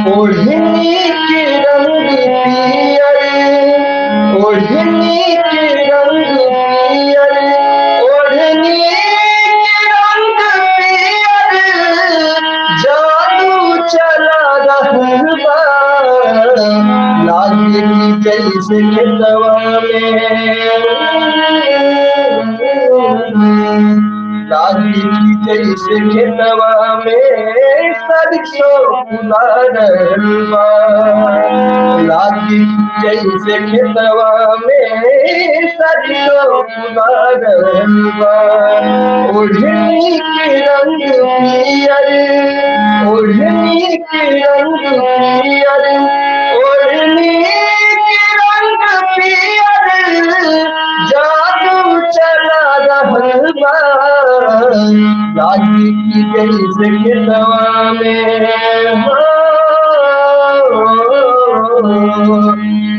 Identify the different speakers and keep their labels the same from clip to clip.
Speaker 1: ओढ़नी के रंग पियर, ओढ़नी के रंग पियर, ओढ़नी के रंग पियर, जादू चला रहल बा, लागे कि जैसे खेतवा में, लागे कि जैसे खेतवा में सरसों फुला रहल बा, लागे कि जैसे खेतवा में सरसों फुला रहल बा। ओढ़नी के रंग पियर, ओढ़नी के रंग पियर, ओढ़नी के रंग पियर, जादू चला रहल बा, लागे कि जैसे खेतवा में हो,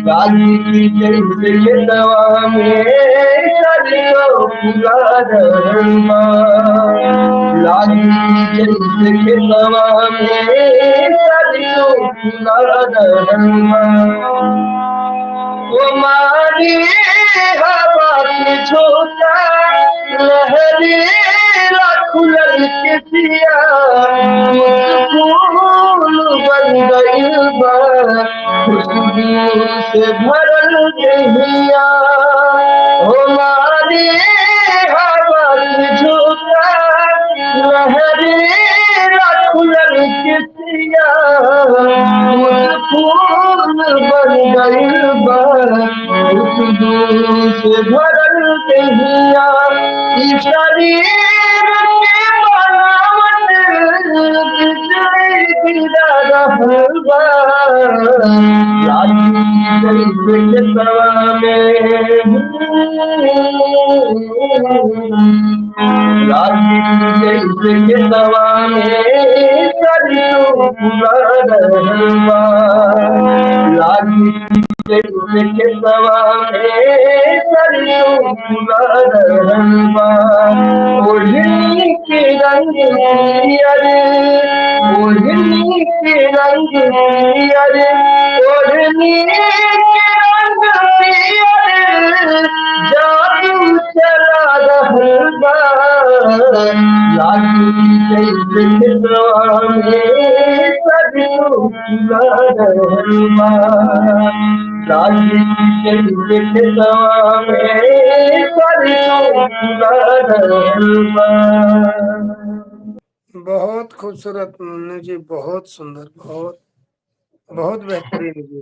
Speaker 1: लागे कि जैसे खेतवा में सरसों फुला रहल बा, लागे कि जैसे खेतवा में सरसों फुला रहल बा। वो मारी हवा के झोंका लहरेला खुलल के सिया, फूल बन गइल बा, खुशबू से भरल देहिया। वो मारी हवा के झोंका लहरेला खुलल के सिया, फूल बन गइल बा, खुशबू से भरल देहिया। ई शरीर के बनावट बिजली गिरा रहल बा, लागे जैसे खेतवा में, लागे जैसे खेतवा में सरसों फुला रहल बा, लागे जैसे खेतवा में सरसों फुला रहल बा। ओढ़नी के रंग पियर, ओढ़नी के रंग पियर, ओढ़नी के रंग पियर, जादू चला रहल बा, लागे जैसे खेतवा में सरसों फुला रहल बा, लागे जैसे खेतवा में सरसों फुला रहल बा।
Speaker 2: बहुत खूबसूरत मुन्नू जी, बहुत सुंदर, बहुत बहुत बेहतरीन जी।